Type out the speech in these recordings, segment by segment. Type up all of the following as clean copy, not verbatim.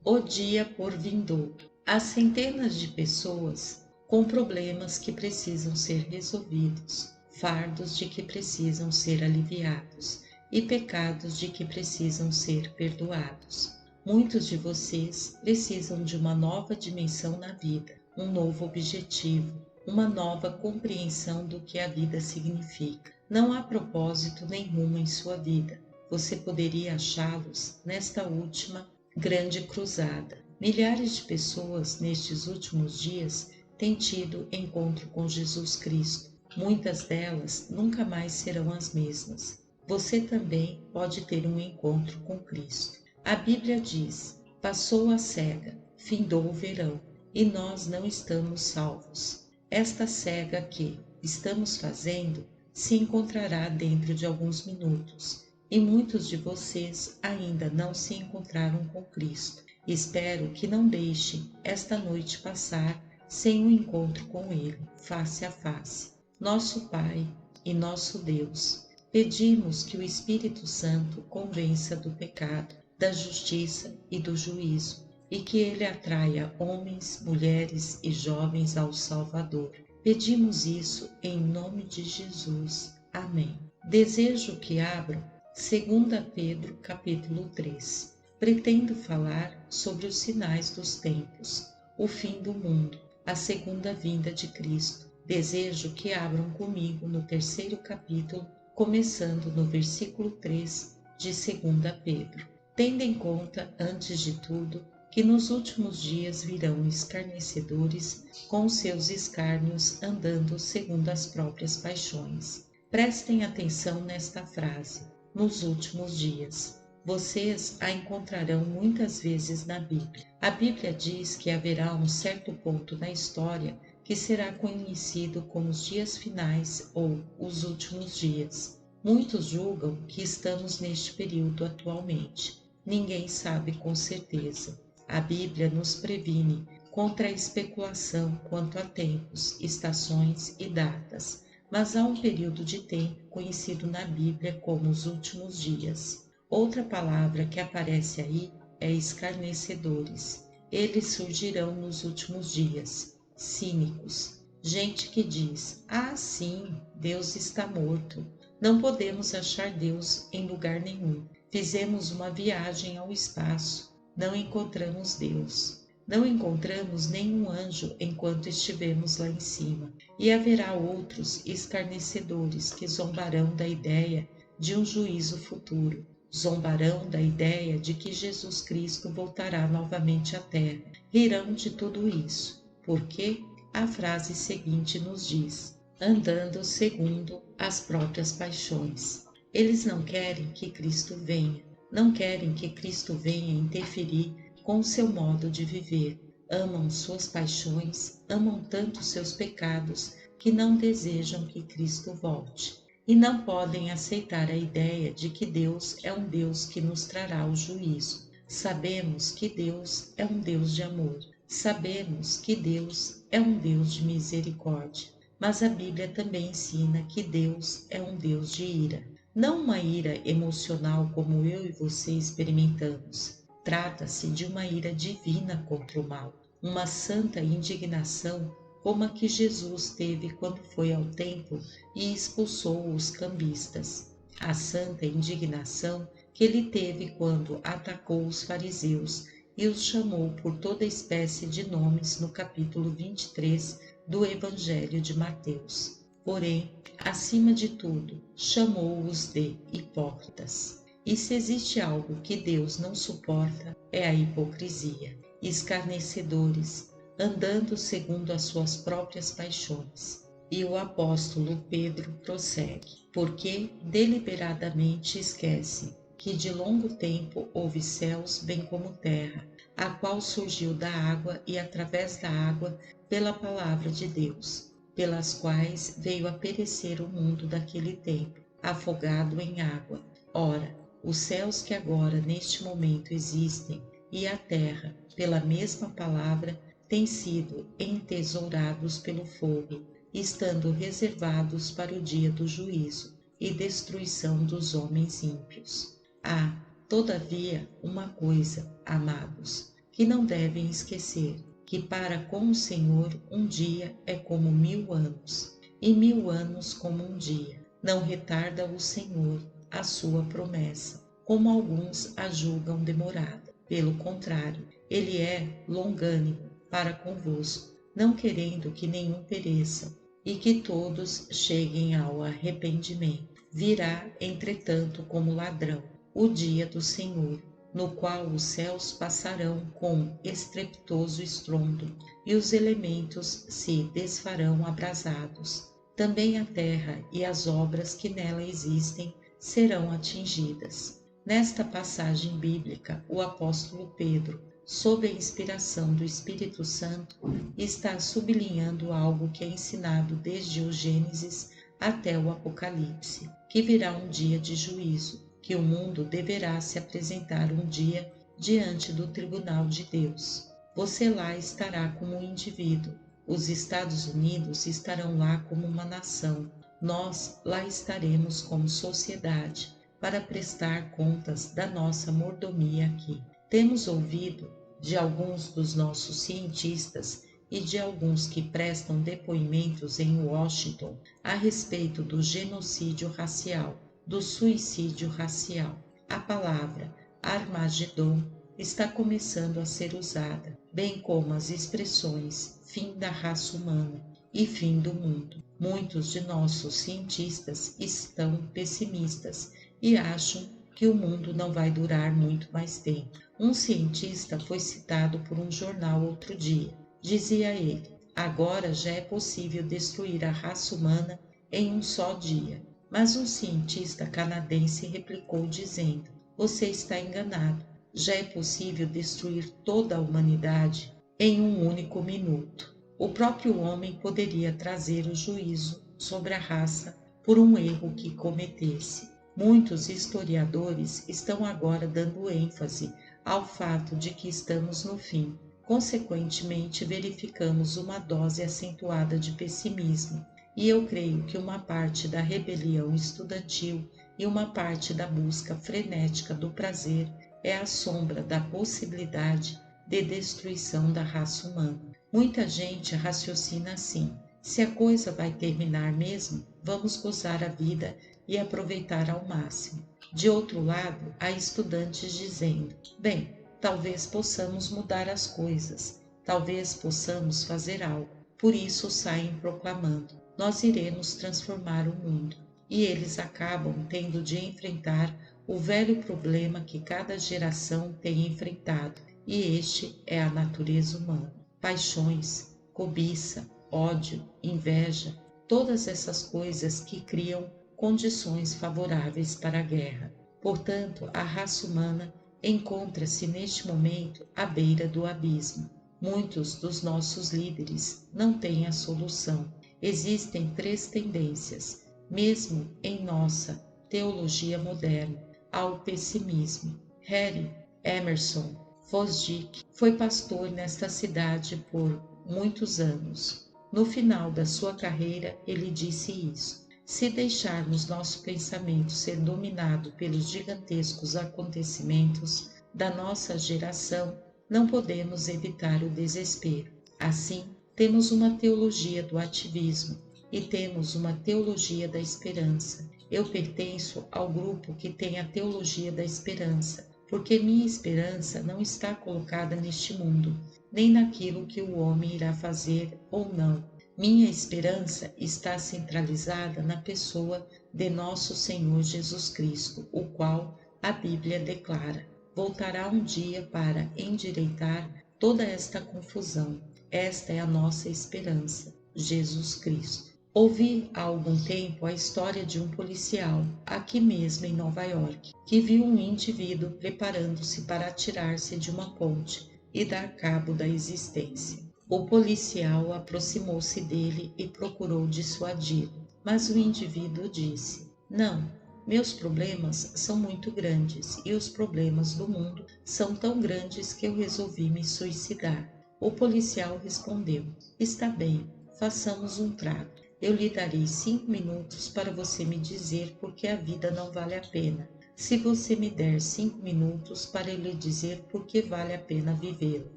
O dia por vindouro. Há centenas de pessoas com problemas que precisam ser resolvidos, fardos de que precisam ser aliviados e pecados de que precisam ser perdoados. Muitos de vocês precisam de uma nova dimensão na vida, um novo objetivo, uma nova compreensão do que a vida significa. Não há propósito nenhum em sua vida. Você poderia achá-los nesta última grande cruzada. Milhares de pessoas nestes últimos dias têm tido encontro com Jesus Cristo. Muitas delas nunca mais serão as mesmas. Você também pode ter um encontro com Cristo. A Bíblia diz: passou a cega, findou o verão, e nós não estamos salvos. Esta cega que estamos fazendo se encontrará dentro de alguns minutos, e muitos de vocês ainda não se encontraram com Cristo. Espero que não deixem esta noite passar sem um encontro com Ele, face a face. Nosso Pai e nosso Deus, pedimos que o Espírito Santo convença do pecado, da justiça e do juízo, e que Ele atraia homens, mulheres e jovens ao Salvador. Pedimos isso em nome de Jesus. Amém. Desejo que abram 2 Pedro capítulo 3. Pretendo falar sobre os sinais dos tempos, o fim do mundo, a segunda vinda de Cristo. Desejo que abram comigo no 3º capítulo, começando no versículo 3 de 2 Pedro. Tendo em conta, antes de tudo, que nos últimos dias virão escarnecedores com seus escárnios andando segundo as próprias paixões. Prestem atenção nesta frase, nos últimos dias. Vocês a encontrarão muitas vezes na Bíblia. A Bíblia diz que haverá um certo ponto na história que será conhecido como os dias finais ou os últimos dias. Muitos julgam que estamos neste período atualmente. Ninguém sabe com certeza. A Bíblia nos previne contra a especulação quanto a tempos, estações e datas, mas há um período de tempo conhecido na Bíblia como os últimos dias. Outra palavra que aparece aí é escarnecedores. Eles surgirão nos últimos dias. Cínicos. Gente que diz: ah, sim, Deus está morto. Não podemos achar Deus em lugar nenhum. Fizemos uma viagem ao espaço. Não encontramos Deus. Não encontramos nenhum anjo enquanto estivemos lá em cima. E haverá outros escarnecedores que zombarão da ideia de um juízo futuro. Zombarão da ideia de que Jesus Cristo voltará novamente à Terra. Rirão de tudo isso. Porque a frase seguinte nos diz: andando segundo as próprias paixões. Eles não querem que Cristo venha. Não querem que Cristo venha interferir com o seu modo de viver. Amam suas paixões, amam tanto seus pecados que não desejam que Cristo volte. E não podem aceitar a ideia de que Deus é um Deus que nos trará o juízo. Sabemos que Deus é um Deus de amor. Sabemos que Deus é um Deus de misericórdia. Mas a Bíblia também ensina que Deus é um Deus de ira. Não uma ira emocional como eu e você experimentamos. Trata-se de uma ira divina contra o mal, uma santa indignação como a que Jesus teve quando foi ao templo e expulsou os cambistas. A santa indignação que ele teve quando atacou os fariseus e os chamou por toda espécie de nomes no capítulo 23 do Evangelho de Mateus. Porém, acima de tudo, chamou-os de hipócritas. E se existe algo que Deus não suporta, é a hipocrisia. Escarnecedores, andando segundo as suas próprias paixões. E o apóstolo Pedro prossegue: porque deliberadamente esquecem que de longo tempo houve céus bem como terra, a qual surgiu da água e através da água pela palavra de Deus, pelas quais veio a perecer o mundo daquele tempo, afogado em água. Ora, os céus que agora neste momento existem e a terra, pela mesma palavra, têm sido entesourados pelo fogo, estando reservados para o dia do juízo e destruição dos homens ímpios. Há, todavia, uma coisa, amados, que não devem esquecer que para com o Senhor um dia é como 1000 anos, e 1000 anos como um dia. Não retarda o Senhor a sua promessa, como alguns a julgam demorada. Pelo contrário, ele é longânimo para convosco, não querendo que nenhum pereça, e que todos cheguem ao arrependimento. Virá, entretanto, como ladrão, o dia do Senhor, no qual os céus passarão com estrepitoso estrondo, e os elementos se desfarão abrasados. Também a terra e as obras que nela existem serão atingidas. Nesta passagem bíblica, o apóstolo Pedro, sob a inspiração do Espírito Santo, está sublinhando algo que é ensinado desde o Gênesis até o Apocalipse, que virá um dia de juízo, que o mundo deverá se apresentar um dia diante do tribunal de Deus. Você lá estará como um indivíduo, os Estados Unidos estarão lá como uma nação, nós lá estaremos como sociedade, para prestar contas da nossa mordomia aqui. Temos ouvido de alguns dos nossos cientistas e de alguns que prestam depoimentos em Washington a respeito do genocídio racial, do suicídio racial. A palavra Armagedon está começando a ser usada, bem como as expressões fim da raça humana e fim do mundo. Muitos de nossos cientistas estão pessimistas e acham que o mundo não vai durar muito mais tempo. Um cientista foi citado por um jornal outro dia. Dizia ele: agora já é possível destruir a raça humana em um só dia. Mas um cientista canadense replicou dizendo: você está enganado. Já é possível destruir toda a humanidade em um único minuto. O próprio homem poderia trazer o juízo sobre a raça por um erro que cometesse. Muitos historiadores estão agora dando ênfase ao fato de que estamos no fim. Consequentemente, verificamos uma dose acentuada de pessimismo, e eu creio que uma parte da rebelião estudantil e uma parte da busca frenética do prazer é a sombra da possibilidade de destruição da raça humana. Muita gente raciocina assim: se a coisa vai terminar mesmo, vamos gozar a vida e aproveitar ao máximo. De outro lado, há estudantes dizendo: bem, talvez possamos mudar as coisas, talvez possamos fazer algo. Por isso saem proclamando: nós iremos transformar o mundo. E eles acabam tendo de enfrentar o velho problema que cada geração tem enfrentado, e este é a natureza humana. Paixões, cobiça, ódio, inveja, todas essas coisas que criam condições favoráveis para a guerra. Portanto, a raça humana encontra-se neste momento à beira do abismo. Muitos dos nossos líderes não têm a solução. Existem 3 tendências, mesmo em nossa teologia moderna, ao pessimismo. Harry Emerson Fosdick foi pastor nesta cidade por muitos anos. No final da sua carreira, ele disse isso: se deixarmos nosso pensamento ser dominado pelos gigantescos acontecimentos da nossa geração, não podemos evitar o desespero. Assim, temos uma teologia do ativismo e temos uma teologia da esperança. Eu pertenço ao grupo que tem a teologia da esperança, porque minha esperança não está colocada neste mundo, nem naquilo que o homem irá fazer ou não. Minha esperança está centralizada na pessoa de nosso Senhor Jesus Cristo, o qual a Bíblia declara: voltará um dia para endireitar toda esta confusão. Esta é a nossa esperança, Jesus Cristo. Ouvi há algum tempo a história de um policial, aqui mesmo em Nova York, que viu um indivíduo preparando-se para atirar-se de uma ponte e dar cabo da existência. O policial aproximou-se dele e procurou dissuadi-lo, mas o indivíduo disse: não, meus problemas são muito grandes e os problemas do mundo são tão grandes que eu resolvi me suicidar. O policial respondeu: está bem, façamos um trato. Eu lhe darei 5 minutos para você me dizer por que a vida não vale a pena. se você me der 5 minutos para lhe dizer por que vale a pena vivê-lo.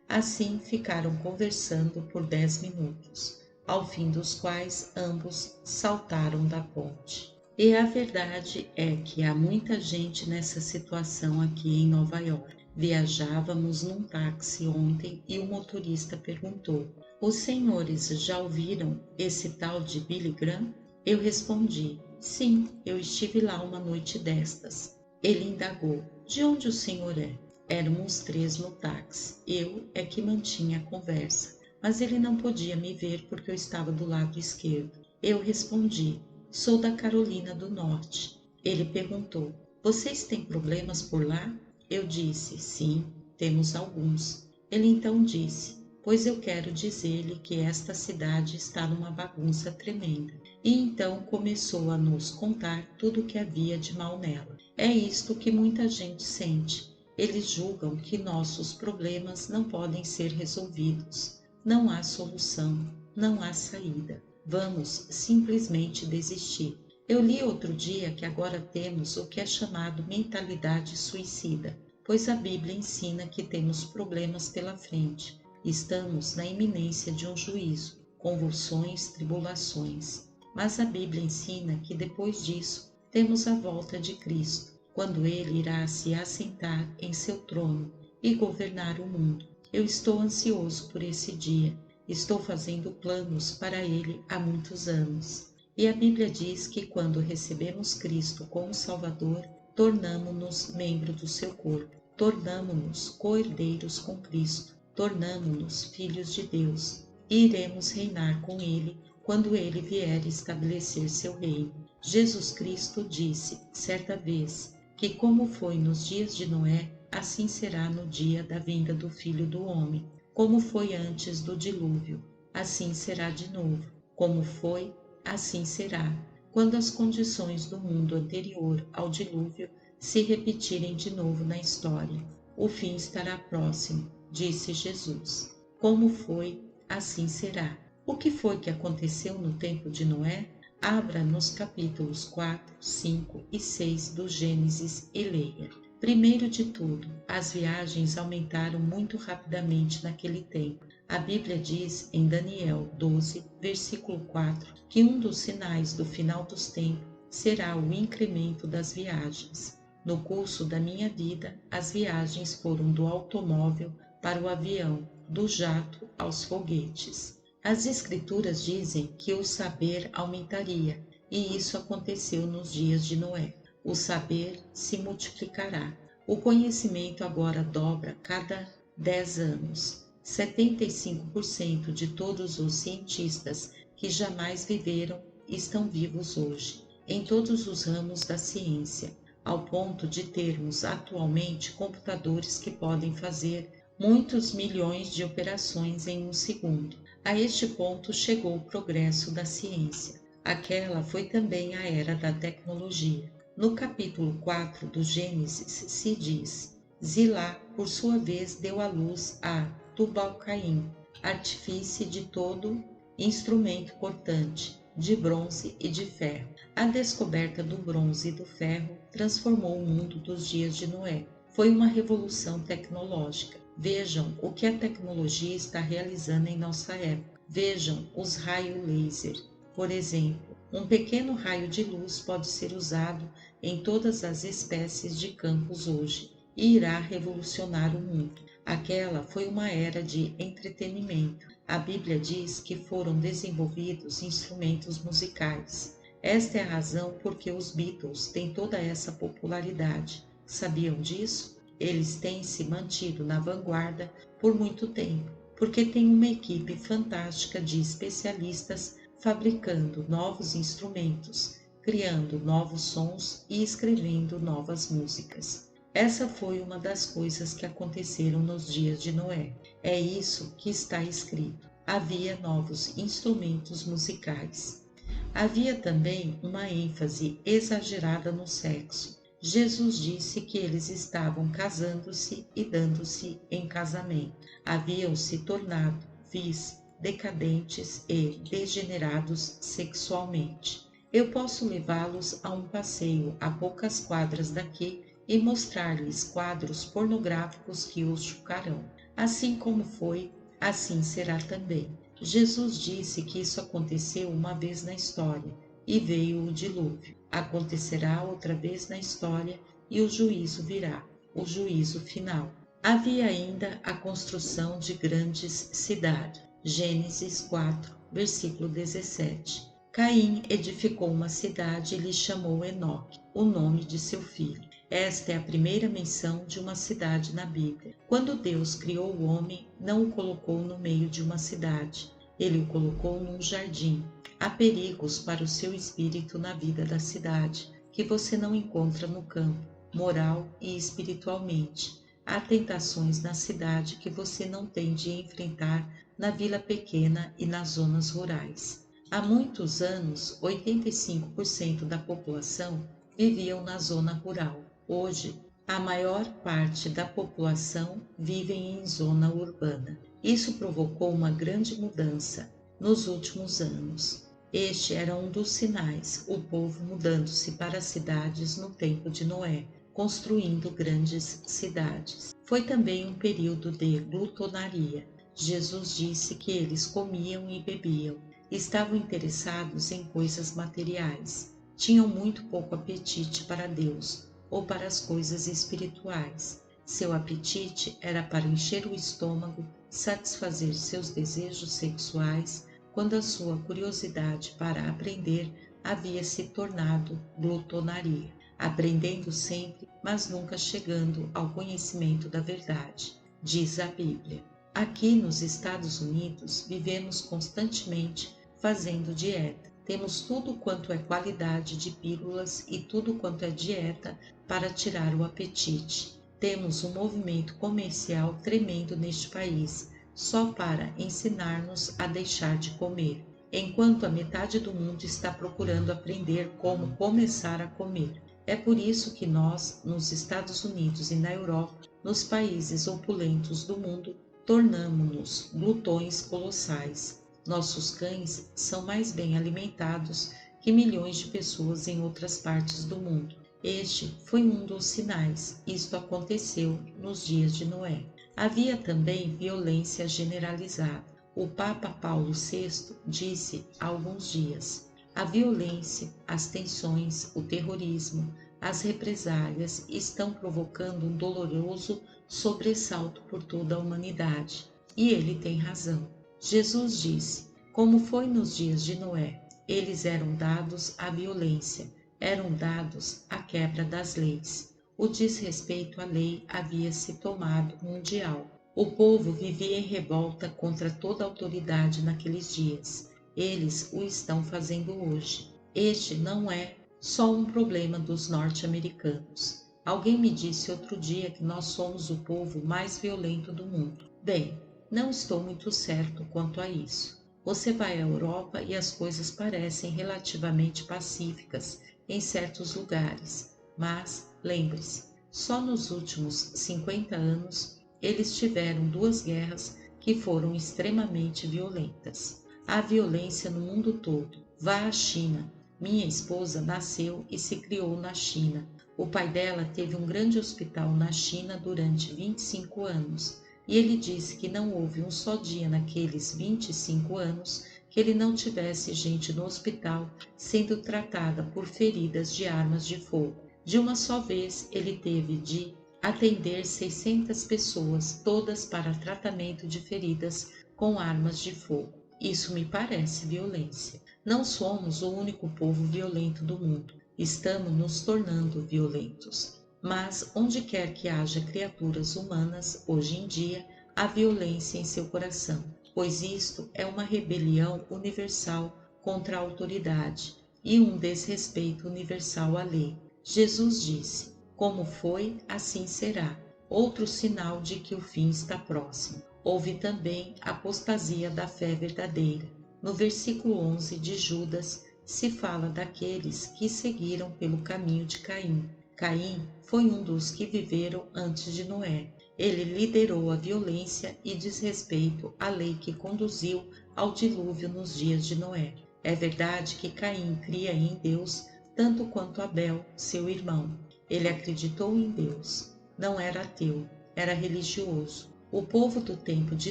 Assim ficaram conversando por 10 minutos, ao fim dos quais ambos saltaram da ponte. E a verdade é que há muita gente nessa situação aqui em Nova York. Viajávamos num táxi ontem e o motorista perguntou: os senhores já ouviram esse tal de Billy Graham? Eu respondi: sim, eu estive lá uma noite destas. Ele indagou: de onde o senhor é? Éramos 3 no táxi. Eu é que mantinha a conversa, mas ele não podia me ver porque eu estava do lado esquerdo. Eu respondi: sou da Carolina do Norte. Ele perguntou: vocês têm problemas por lá? Eu disse: sim, temos alguns. Ele então disse: pois eu quero dizer-lhe que esta cidade está numa bagunça tremenda. E então começou a nos contar tudo o que havia de mal nela. É isto que muita gente sente. Eles julgam que nossos problemas não podem ser resolvidos. Não há solução, não há saída. Vamos simplesmente desistir. Eu li outro dia que agora temos o que é chamado mentalidade suicida, pois a Bíblia ensina que temos problemas pela frente. Estamos na iminência de um juízo, convulsões, tribulações. Mas a Bíblia ensina que depois disso temos a volta de Cristo, quando Ele irá se assentar em seu trono e governar o mundo. Eu estou ansioso por esse dia. Estou fazendo planos para ele há muitos anos. E a Bíblia diz que quando recebemos Cristo como Salvador, tornamo-nos membros do seu corpo, tornamo-nos co-herdeiros com Cristo, tornamo-nos filhos de Deus e iremos reinar com ele quando ele vier estabelecer seu reino. Jesus Cristo disse, certa vez, que como foi nos dias de Noé, assim será no dia da vinda do Filho do Homem. Como foi antes do dilúvio, assim será de novo. Como foi, assim será, quando as condições do mundo anterior ao dilúvio se repetirem de novo na história. O fim estará próximo, disse Jesus. Como foi, assim será. O que foi que aconteceu no tempo de Noé? Abra nos capítulos 4, 5 e 6 do Gênesis e leia. Primeiro de tudo, as viagens aumentaram muito rapidamente naquele tempo. A Bíblia diz em Daniel 12, versículo 4, que um dos sinais do final dos tempos será o incremento das viagens. No curso da minha vida, as viagens foram do automóvel para o avião, do jato aos foguetes. As Escrituras dizem que o saber aumentaria, e isso aconteceu nos dias de Noé. O saber se multiplicará. O conhecimento agora dobra cada 10 anos. 75% de todos os cientistas que jamais viveram estão vivos hoje, em todos os ramos da ciência, ao ponto de termos atualmente computadores que podem fazer muitos milhões de operações em um segundo. A este ponto chegou o progresso da ciência. Aquela foi também a era da tecnologia. No capítulo 4 do Gênesis se diz: Zilá, por sua vez, deu à luz a Tubal-Caim, artífice de todo instrumento cortante, de bronze e de ferro. A descoberta do bronze e do ferro transformou o mundo dos dias de Noé. Foi uma revolução tecnológica. Vejam o que a tecnologia está realizando em nossa época. Vejam os raios laser, por exemplo. Um pequeno raio de luz pode ser usado em todas as espécies de campos hoje e irá revolucionar o mundo. Aquela foi uma era de entretenimento. A Bíblia diz que foram desenvolvidos instrumentos musicais. Esta é a razão por que os Beatles têm toda essa popularidade. Sabiam disso? Eles têm se mantido na vanguarda por muito tempo, porque têm uma equipe fantástica de especialistas fabricando novos instrumentos, criando novos sons e escrevendo novas músicas. Essa foi uma das coisas que aconteceram nos dias de Noé. É isso que está escrito. Havia novos instrumentos musicais. Havia também uma ênfase exagerada no sexo. Jesus disse que eles estavam casando-se e dando-se em casamento. Haviam se tornado vis decadentes e degenerados sexualmente. Eu posso levá-los a um passeio a poucas quadras daqui e mostrar-lhes quadros pornográficos que os chocarão. Assim como foi, assim será também. Jesus disse que isso aconteceu uma vez na história e veio o dilúvio. Acontecerá outra vez na história e o juízo virá, o juízo final. Havia ainda a construção de grandes cidades. Gênesis 4, versículo 17. Caim edificou uma cidade e lhe chamou Enoque, o nome de seu filho. Esta é a primeira menção de uma cidade na Bíblia. Quando Deus criou o homem, não o colocou no meio de uma cidade. Ele o colocou num jardim. Há perigos para o seu espírito na vida da cidade, que você não encontra no campo, moral e espiritualmente. Há tentações na cidade que você não tem de enfrentar na vila pequena e nas zonas rurais. Há muitos anos, 85% da população viviam na zona rural. Hoje, a maior parte da população vive em zona urbana. Isso provocou uma grande mudança nos últimos anos. Este era um dos sinais, o povo mudando-se para as cidades no tempo de Noé, construindo grandes cidades. Foi também um período de glutonaria. Jesus disse que eles comiam e bebiam, estavam interessados em coisas materiais, tinham muito pouco apetite para Deus ou para as coisas espirituais. Seu apetite era para encher o estômago, satisfazer seus desejos sexuais, quando a sua curiosidade para aprender havia se tornado glutonaria, aprendendo sempre, mas nunca chegando ao conhecimento da verdade, diz a Bíblia. Aqui nos Estados Unidos, vivemos constantemente fazendo dieta. Temos tudo quanto é qualidade de pílulas e tudo quanto é dieta para tirar o apetite. Temos um movimento comercial tremendo neste país, só para ensinar-nos a deixar de comer, enquanto a metade do mundo está procurando aprender como começar a comer. É por isso que nós, nos Estados Unidos e na Europa, nos países opulentos do mundo, tornamo-nos glutões colossais. Nossos cães são mais bem alimentados que milhões de pessoas em outras partes do mundo. Este foi um dos sinais. Isto aconteceu nos dias de Noé. Havia também violência generalizada. O Papa Paulo VI disse há alguns dias: a violência, as tensões, o terrorismo, as represálias estão provocando um doloroso sobressalto por toda a humanidade. E ele tem razão. Jesus disse: como foi nos dias de Noé, eles eram dados à violência, eram dados à quebra das leis. O desrespeito à lei havia se tomado mundial. O povo vivia em revolta contra toda a autoridade naqueles dias. Eles o estão fazendo hoje. Este não é só um problema dos norte-americanos. Alguém me disse outro dia que nós somos o povo mais violento do mundo. Bem, não estou muito certo quanto a isso. Você vai à Europa e as coisas parecem relativamente pacíficas em certos lugares, mas lembre-se, só nos últimos 50 anos eles tiveram 2 guerras que foram extremamente violentas. Há violência no mundo todo. Vá à China. Minha esposa nasceu e se criou na China. O pai dela teve um grande hospital na China durante 25 anos. E ele disse que não houve um só dia naqueles 25 anos que ele não tivesse gente no hospital sendo tratada por feridas de armas de fogo. De uma só vez, ele teve de atender 600 pessoas, todas para tratamento de feridas com armas de fogo. Isso me parece violência. Não somos o único povo violento do mundo. Estamos nos tornando violentos. Mas onde quer que haja criaturas humanas, hoje em dia, há violência em seu coração, pois isto é uma rebelião universal contra a autoridade e um desrespeito universal à lei. Jesus disse: como foi, assim será. Outro sinal de que o fim está próximo. Houve também a apostasia da fé verdadeira. No versículo 11 de Judas, se fala daqueles que seguiram pelo caminho de Caim. Caim foi um dos que viveram antes de Noé. Ele liderou a violência e desrespeito à lei que conduziu ao dilúvio nos dias de Noé. É verdade que Caim cria em Deus tanto quanto Abel, seu irmão. Ele acreditou em Deus. Não era ateu, era religioso. O povo do tempo de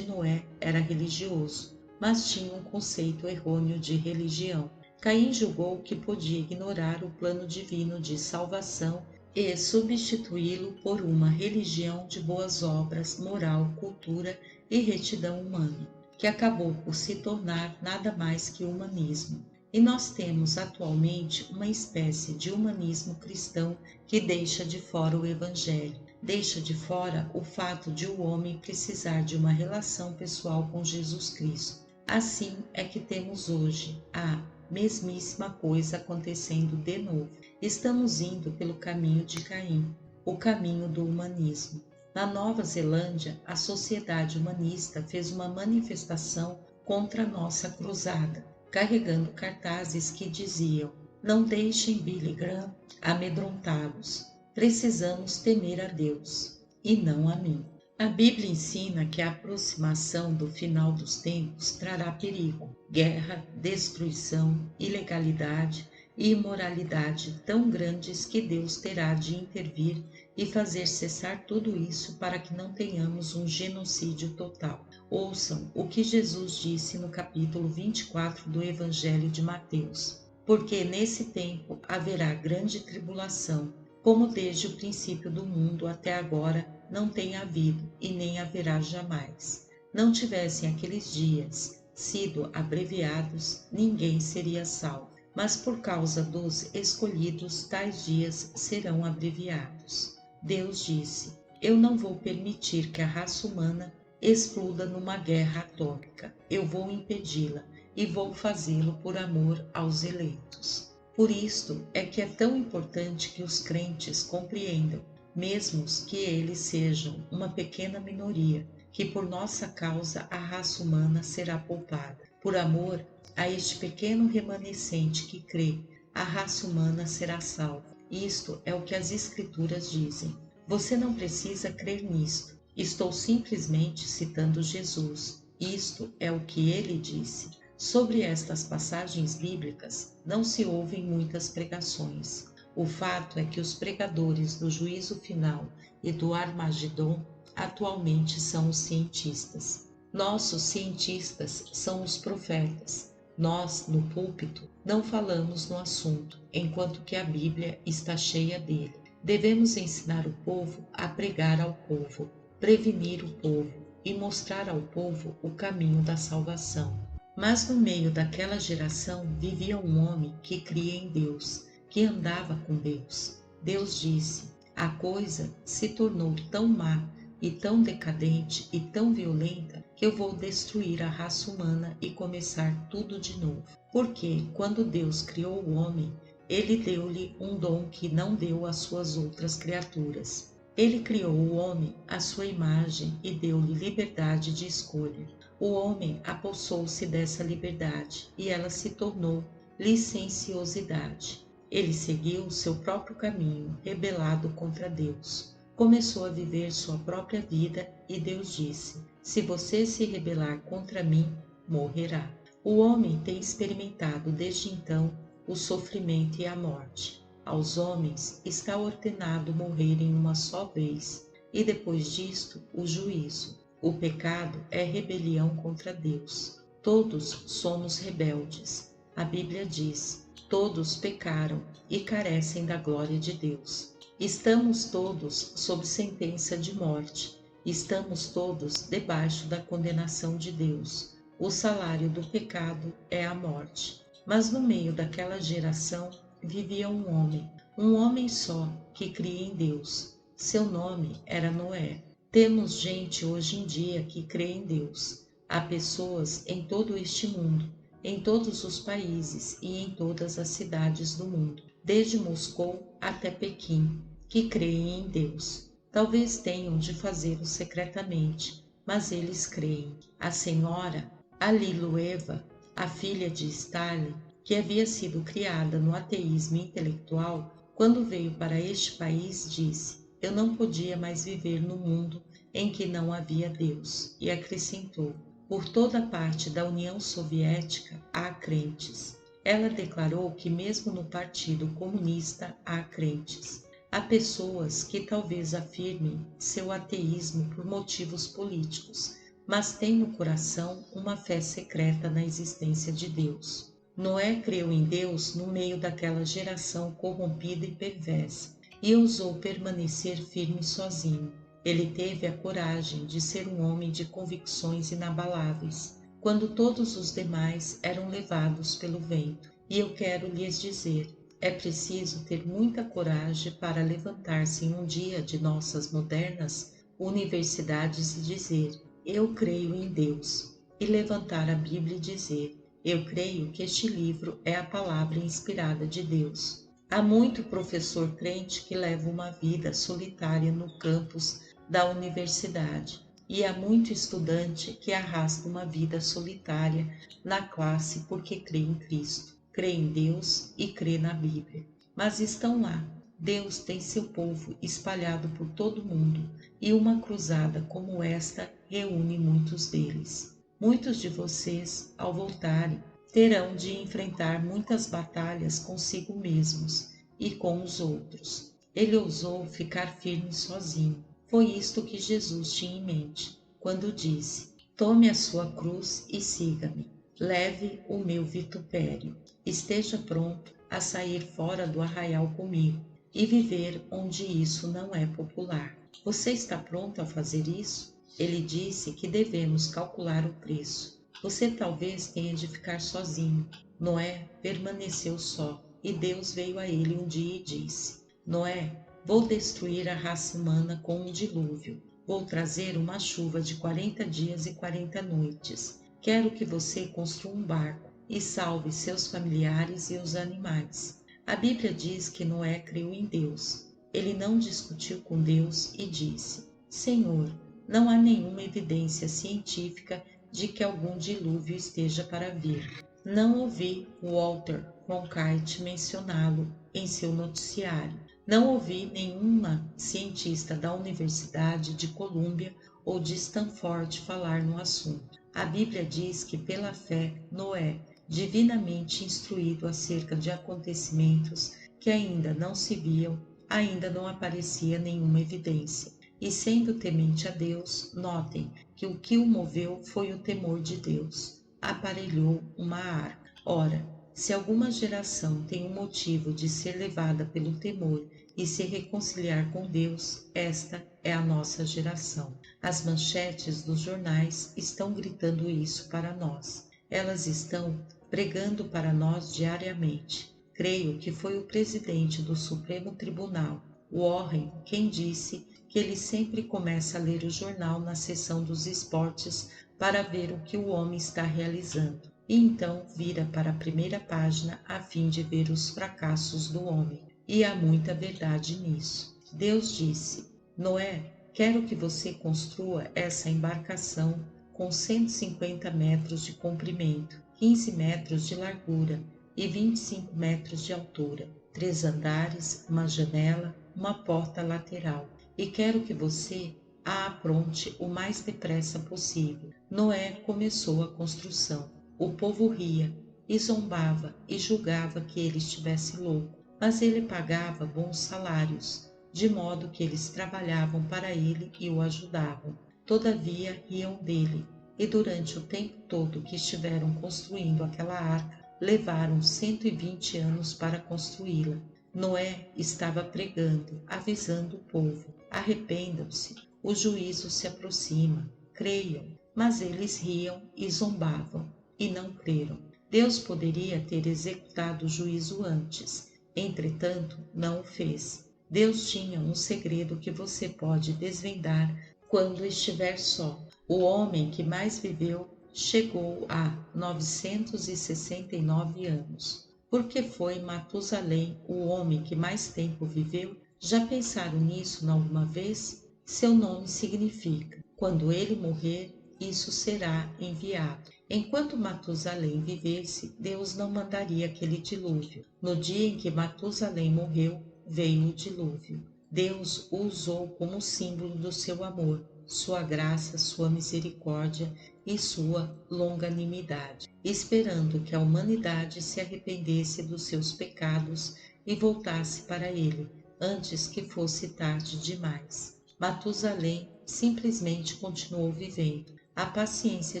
Noé era religioso, mas tinha um conceito errôneo de religião. Caim julgou que podia ignorar o plano divino de salvação e substituí-lo por uma religião de boas obras, moral, cultura e retidão humana, que acabou por se tornar nada mais que humanismo. E nós temos atualmente uma espécie de humanismo cristão que deixa de fora o Evangelho, deixa de fora o fato de o homem precisar de uma relação pessoal com Jesus Cristo. Assim é que temos hoje a mesmíssima coisa acontecendo de novo. Estamos indo pelo caminho de Caim, o caminho do humanismo. Na Nova Zelândia, a Sociedade Humanista fez uma manifestação contra a nossa cruzada, carregando cartazes que diziam: "Não deixem Billy Graham amedrontá-los. Precisamos temer a Deus e não a mim." A Bíblia ensina que a aproximação do final dos tempos trará perigo, guerra, destruição, ilegalidade e imoralidade tão grandes que Deus terá de intervir e fazer cessar tudo isso para que não tenhamos um genocídio total. Ouçam o que Jesus disse no capítulo 24 do Evangelho de Mateus. Porque nesse tempo haverá grande tribulação, como desde o princípio do mundo até agora não tem havido e nem haverá jamais. Não tivessem aqueles dias sido abreviados, ninguém seria salvo. Mas por causa dos escolhidos, tais dias serão abreviados. Deus disse: "Eu não vou permitir que a raça humana exploda numa guerra atômica. Eu vou impedi-la e vou fazê-lo por amor aos eleitos." Por isto é que é tão importante que os crentes compreendam, mesmo que eles sejam uma pequena minoria, que por nossa causa a raça humana será poupada. Por amor a este pequeno remanescente que crê, a raça humana será salva. Isto é o que as Escrituras dizem. Você não precisa crer nisto. Estou simplesmente citando Jesus. Isto é o que ele disse. Sobre estas passagens bíblicas não se ouvem muitas pregações. O fato é que os pregadores do juízo final e do Armagedon atualmente são os cientistas. Nossos cientistas são os profetas. Nós, no púlpito, não falamos no assunto, enquanto que a Bíblia está cheia dele. Devemos ensinar o povo a pregar ao povo, prevenir o povo e mostrar ao povo o caminho da salvação. Mas no meio daquela geração vivia um homem que cria em Deus, que andava com Deus. Deus disse: "A coisa se tornou tão má e tão decadente e tão violenta que eu vou destruir a raça humana e começar tudo de novo." Porque quando Deus criou o homem, ele deu-lhe um dom que não deu às suas outras criaturas. Ele criou o homem à sua imagem e deu-lhe liberdade de escolha. O homem apossou-se dessa liberdade e ela se tornou licenciosidade. Ele seguiu seu próprio caminho, rebelado contra Deus. Começou a viver sua própria vida e Deus disse: "Se você se rebelar contra mim, morrerá." O homem tem experimentado desde então o sofrimento e a morte. Aos homens está ordenado morrerem uma só vez, e depois disto o juízo. O pecado é rebelião contra Deus. Todos somos rebeldes. A Bíblia diz: "Todos pecaram e carecem da glória de Deus." Estamos todos sob sentença de morte. Estamos todos debaixo da condenação de Deus. O salário do pecado é a morte. Mas no meio daquela geração vivia um homem só, que cria em Deus. Seu nome era Noé. Temos gente hoje em dia que crê em Deus. Há pessoas em todo este mundo, em todos os países e em todas as cidades do mundo, desde Moscou até Pequim, que creem em Deus. Talvez tenham de fazê-lo secretamente, mas eles creem. A senhora Alilueva, a filha de Stalin, que havia sido criada no ateísmo intelectual, quando veio para este país, disse: "Eu não podia mais viver no mundo em que não havia Deus." E acrescentou: "Por toda parte da União Soviética há crentes." Ela declarou que mesmo no Partido Comunista há crentes. Há pessoas que talvez afirmem seu ateísmo por motivos políticos, mas têm no coração uma fé secreta na existência de Deus. Noé creu em Deus no meio daquela geração corrompida e perversa e ousou permanecer firme sozinho. Ele teve a coragem de ser um homem de convicções inabaláveis, quando todos os demais eram levados pelo vento. E eu quero lhes dizer, é preciso ter muita coragem para levantar-se em um dia de nossas modernas universidades e dizer, eu creio em Deus, e levantar a Bíblia e dizer, eu creio que este livro é a palavra inspirada de Deus. Há muito professor crente que leva uma vida solitária no campus da universidade e há muito estudante que arrasta uma vida solitária na classe porque crê em Cristo, crê em Deus e crê na Bíblia. Mas estão lá. Deus tem seu povo espalhado por todo o mundo e uma cruzada como esta reúne muitos deles. Muitos de vocês, ao voltarem, terão de enfrentar muitas batalhas consigo mesmos e com os outros. Ele ousou ficar firme sozinho. Foi isto que Jesus tinha em mente, quando disse, tome a sua cruz e siga-me. Leve o meu vitupério. Esteja pronto a sair fora do arraial comigo e viver onde isso não é popular. Você está pronto a fazer isso? Ele disse que devemos calcular o preço. Você talvez tenha de ficar sozinho. Noé permaneceu só e Deus veio a ele um dia e disse, Noé, vou destruir a raça humana com um dilúvio. Vou trazer uma chuva de 40 dias e 40 noites. Quero que você construa um barco e salve seus familiares e os animais. A Bíblia diz que Noé creu em Deus. Ele não discutiu com Deus e disse, Senhor, não há nenhuma evidência científica de que algum dilúvio esteja para vir. Não ouvi Walter Cronkite mencioná-lo em seu noticiário. Não ouvi nenhuma cientista da Universidade de Colômbia ou de Stanford falar no assunto. A Bíblia diz que pela fé, Noé, divinamente instruído acerca de acontecimentos que ainda não se viam, ainda não aparecia nenhuma evidência. E sendo temente a Deus, notem que o que o moveu foi o temor de Deus. Aparelhou uma arca. Ora, se alguma geração tem um motivo de ser levada pelo temor e se reconciliar com Deus, esta é a nossa geração. As manchetes dos jornais estão gritando isso para nós. Elas estão pregando para nós diariamente. Creio que foi o presidente do Supremo Tribunal, Warren, quem disse que ele sempre começa a ler o jornal na seção dos esportes para ver o que o homem está realizando, e então vira para a primeira página a fim de ver os fracassos do homem. E há muita verdade nisso. Deus disse, Noé, quero que você construa essa embarcação com 150 metros de comprimento, 15 metros de largura e 25 metros de altura, 3 andares, uma janela, uma porta lateral. E quero que você a apronte o mais depressa possível. Noé começou a construção. O povo ria e zombava e julgava que ele estivesse louco, mas ele pagava bons salários, de modo que eles trabalhavam para ele e o ajudavam. Todavia riam dele, e durante o tempo todo que estiveram construindo aquela arca, levaram 120 anos para construí-la. Noé estava pregando, avisando o povo, arrependam-se, o juízo se aproxima, creiam, mas eles riam e zombavam, e não creram. Deus poderia ter executado o juízo antes, entretanto não o fez. Deus tinha um segredo que você pode desvendar quando estiver só. O homem que mais viveu chegou a 969 anos. Porque foi Matusalém o homem que mais tempo viveu? Já pensaram nisso alguma vez? Seu nome significa, quando ele morrer, isso será enviado. Enquanto Matusalém vivesse, Deus não mandaria aquele dilúvio. No dia em que Matusalém morreu, veio o dilúvio. Deus o usou como símbolo do seu amor. sua graça, sua misericórdia e sua longanimidade, esperando que a humanidade se arrependesse dos seus pecados e voltasse para ele, antes que fosse tarde demais. Matusalém simplesmente continuou vivendo. A paciência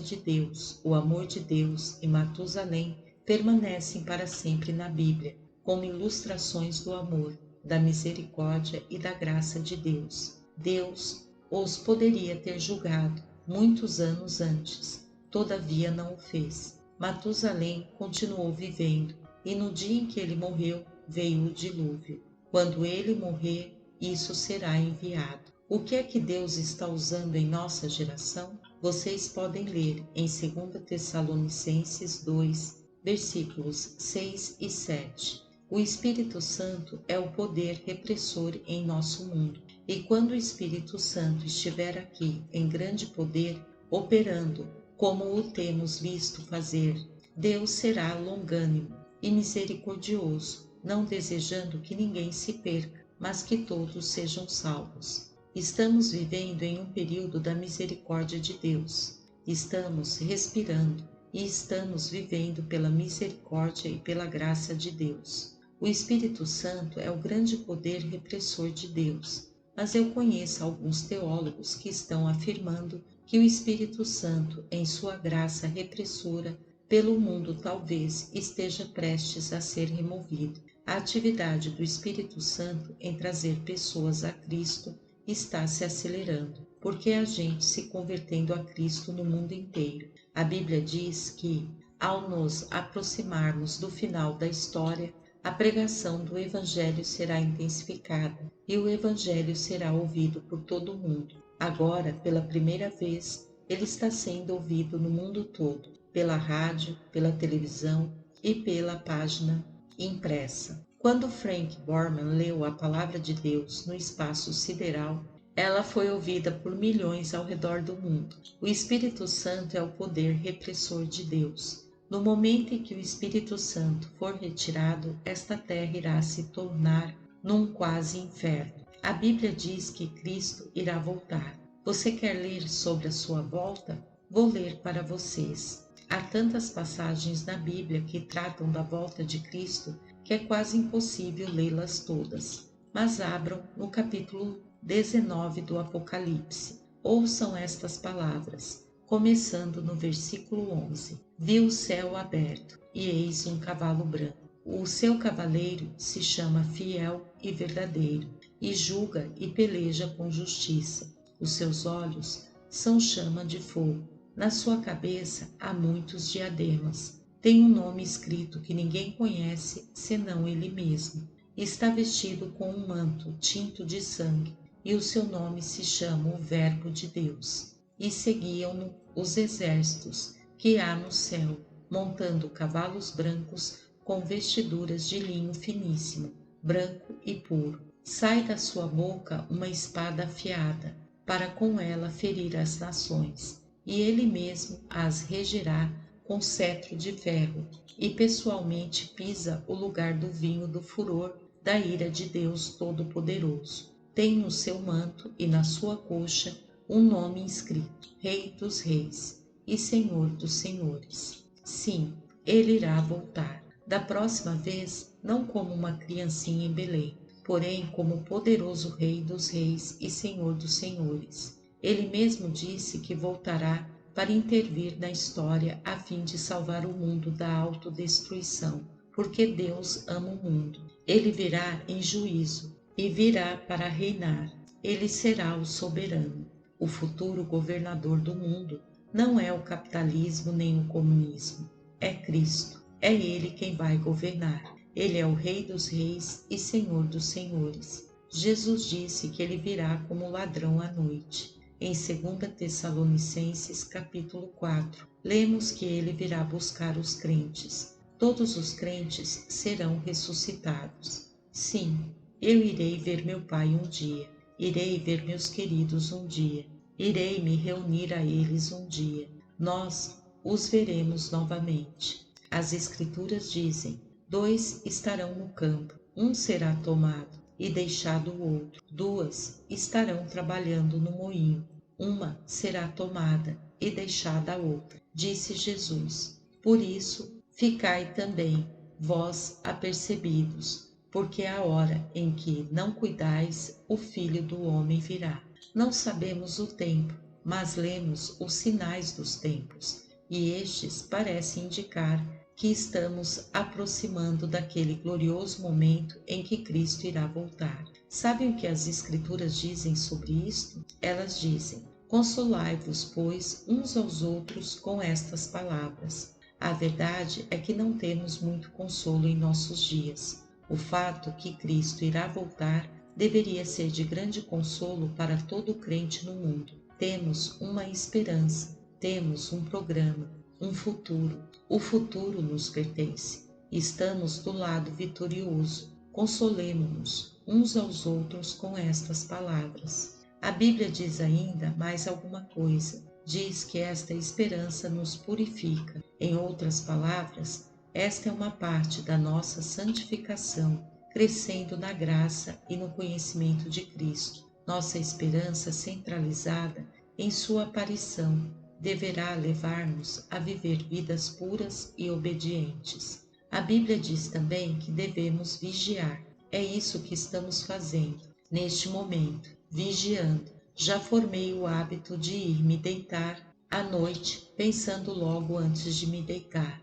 de Deus, o amor de Deus e Matusalém permanecem para sempre na Bíblia, como ilustrações do amor, da misericórdia e da graça de Deus. Deus os poderia ter julgado muitos anos antes, todavia não o fez. Matusalém continuou vivendo, e no dia em que ele morreu, veio o dilúvio. Quando ele morrer, isso será enviado. O que é que Deus está usando em nossa geração? Vocês podem ler em 2 Tessalonicenses 2, versículos 6 e 7. O Espírito Santo é o poder repressor em nosso mundo. E quando o Espírito Santo estiver aqui em grande poder, operando como o temos visto fazer, Deus será longânimo e misericordioso, não desejando que ninguém se perca, mas que todos sejam salvos. Estamos vivendo em um período da misericórdia de Deus. Estamos respirando e estamos vivendo pela misericórdia e pela graça de Deus. O Espírito Santo é o grande poder repressor de Deus, mas eu conheço alguns teólogos que estão afirmando que o Espírito Santo, em sua graça repressora pelo mundo, talvez esteja prestes a ser removido. A atividade do Espírito Santo em trazer pessoas a Cristo está se acelerando, porque há gente se convertendo a Cristo no mundo inteiro. A Bíblia diz que, ao nos aproximarmos do final da história, a pregação do Evangelho será intensificada e o Evangelho será ouvido por todo o mundo. Agora, pela primeira vez, ele está sendo ouvido no mundo todo, pela rádio, pela televisão e pela página impressa. Quando Frank Borman leu a Palavra de Deus no espaço sideral, ela foi ouvida por milhões ao redor do mundo. O Espírito Santo é o poder repressor de Deus. No momento em que o Espírito Santo for retirado, esta terra irá se tornar num quase inferno. A Bíblia diz que Cristo irá voltar. Você quer ler sobre a sua volta? Vou ler para vocês. Há tantas passagens na Bíblia que tratam da volta de Cristo que é quase impossível lê-las todas. Mas abram no capítulo 19 do Apocalipse. Ouçam estas palavras, começando no versículo 11. Vi o céu aberto, e eis um cavalo branco. O seu cavaleiro se chama Fiel e Verdadeiro, e julga e peleja com justiça. Os seus olhos são chama de fogo. Na sua cabeça há muitos diademas. Tem um nome escrito que ninguém conhece senão ele mesmo. Está vestido com um manto tinto de sangue, e o seu nome se chama o Verbo de Deus. E seguiam-no os exércitos que há no céu, montando cavalos brancos com vestiduras de linho finíssimo, branco e puro. Sai da sua boca uma espada afiada, para com ela ferir as nações, e ele mesmo as regerá com cetro de ferro, e pessoalmente pisa o lugar do vinho do furor da ira de Deus Todo-Poderoso. Tem no seu manto e na sua coxa um nome inscrito: Rei dos Reis e Senhor dos Senhores. Sim, ele irá voltar. Da próxima vez, não como uma criancinha em Belém, porém como poderoso Rei dos Reis e Senhor dos Senhores. Ele mesmo disse que voltará para intervir na história a fim de salvar o mundo da autodestruição, porque Deus ama o mundo. Ele virá em juízo e virá para reinar. Ele será o soberano. O futuro governador do mundo não é o capitalismo nem o comunismo, é Cristo. É Ele quem vai governar. Ele é o Rei dos Reis e Senhor dos Senhores. Jesus disse que ele virá como ladrão à noite. Em 2 Tessalonicenses capítulo 4, lemos que ele virá buscar os crentes. Todos os crentes serão ressuscitados. Sim, eu irei ver meu Pai um dia. Irei ver meus queridos um dia. Irei me reunir a eles um dia. Nós os veremos novamente. As Escrituras dizem: 2 estarão no campo, um será tomado e deixado o outro. 2 estarão trabalhando no moinho, uma será tomada e deixada a outra, disse Jesus. Por isso, ficai também vós apercebidos, porque a hora em que não cuidais, o Filho do Homem virá. Não sabemos o tempo, mas lemos os sinais dos tempos, e estes parecem indicar que estamos aproximando daquele glorioso momento em que Cristo irá voltar. Sabem o que as Escrituras dizem sobre isto? Elas dizem: consolai-vos, pois, uns aos outros com estas palavras. A verdade é que não temos muito consolo em nossos dias. O fato que Cristo irá voltar deveria ser de grande consolo para todo crente no mundo. Temos uma esperança, temos um programa, um futuro. O futuro nos pertence. Estamos do lado vitorioso. Consolemo-nos uns aos outros com estas palavras. A Bíblia diz ainda mais alguma coisa. Diz que esta esperança nos purifica. Em outras palavras, esta é uma parte da nossa santificação, crescendo na graça e no conhecimento de Cristo. Nossa esperança centralizada em sua aparição deverá levar-nos a viver vidas puras e obedientes. A Bíblia diz também que devemos vigiar. É isso que estamos fazendo neste momento, vigiando. Já formei o hábito de ir me deitar à noite, pensando logo antes de me deitar: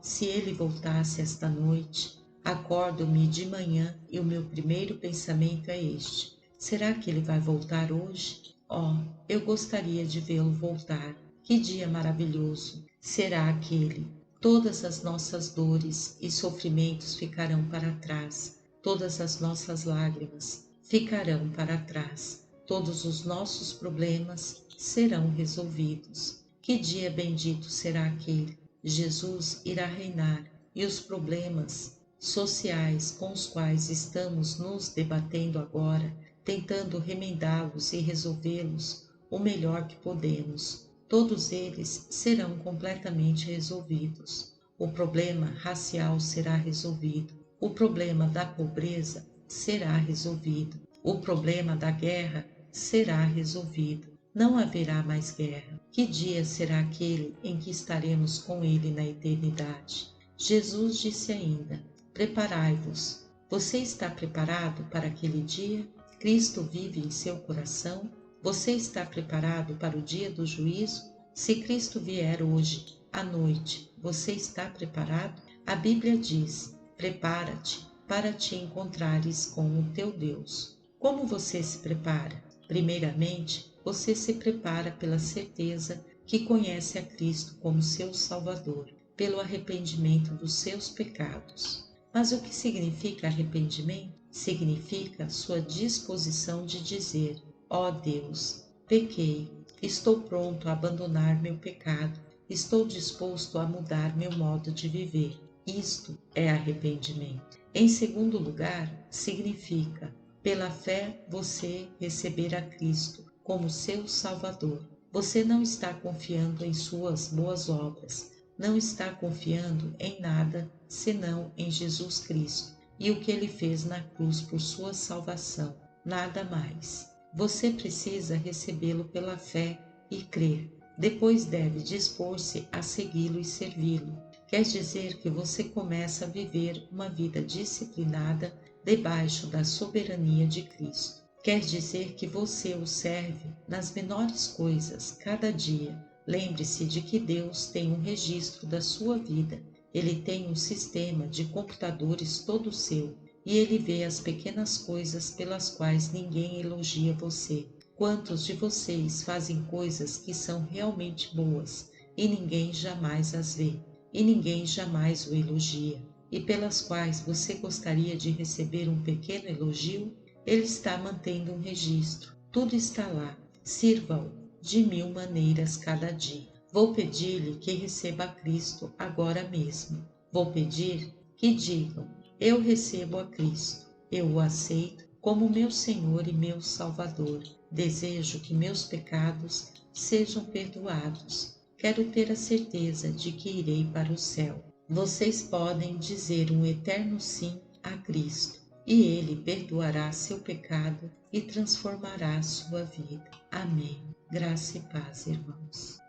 se ele voltasse esta noite. Acordo-me de manhã e o meu primeiro pensamento é este: será que ele vai voltar hoje? Eu gostaria de vê-lo voltar. Que dia maravilhoso será aquele! Todas as nossas dores e sofrimentos ficarão para trás. Todas as nossas lágrimas ficarão para trás. Todos os nossos problemas serão resolvidos. Que dia bendito será aquele! Jesus irá reinar e os problemas sociais com os quais estamos nos debatendo agora, tentando remendá-los e resolvê-los o melhor que podemos, todos eles serão completamente resolvidos. O problema racial será resolvido. O problema da pobreza será resolvido. O problema da guerra será resolvido. Não haverá mais guerra. Que dia será aquele em que estaremos com Ele na eternidade? Jesus disse ainda: preparai-vos. Você está preparado para aquele dia? Cristo vive em seu coração? Você está preparado para o dia do juízo? Se Cristo vier hoje, à noite, você está preparado? A Bíblia diz: prepara-te para te encontrares com o teu Deus. Como você se prepara? Primeiramente, você se prepara pela certeza que conhece a Cristo como seu Salvador, pelo arrependimento dos seus pecados. Mas o que significa arrependimento? Significa sua disposição de dizer: Deus, pequei, estou pronto a abandonar meu pecado, estou disposto a mudar meu modo de viver. Isto é arrependimento. Em segundo lugar, significa, pela fé, você receber a Cristo como seu Salvador. Você não está confiando em suas boas obras, não está confiando em nada senão em Jesus Cristo e o que Ele fez na cruz por sua salvação, nada mais. Você precisa recebê-lo pela fé e crer. Depois deve dispor-se a segui-lo e servi-lo. Quer dizer que você começa a viver uma vida disciplinada debaixo da soberania de Cristo. Quer dizer que você o serve nas menores coisas, cada dia. Lembre-se de que Deus tem um registro da sua vida. Ele tem um sistema de computadores todo seu e ele vê as pequenas coisas pelas quais ninguém elogia você. Quantos de vocês fazem coisas que são realmente boas e ninguém jamais as vê, e ninguém jamais o elogia, e pelas quais você gostaria de receber um pequeno elogio? Ele está mantendo um registro. Tudo está lá. Sirva-o de 1000 maneiras cada dia. Vou pedir-lhe que receba a Cristo agora mesmo. Vou pedir que digam: eu recebo a Cristo. Eu o aceito como meu Senhor e meu Salvador. Desejo que meus pecados sejam perdoados. Quero ter a certeza de que irei para o céu. Vocês podem dizer um eterno sim a Cristo, e Ele perdoará seu pecado e transformará sua vida. Amém. Graça e paz, irmãos.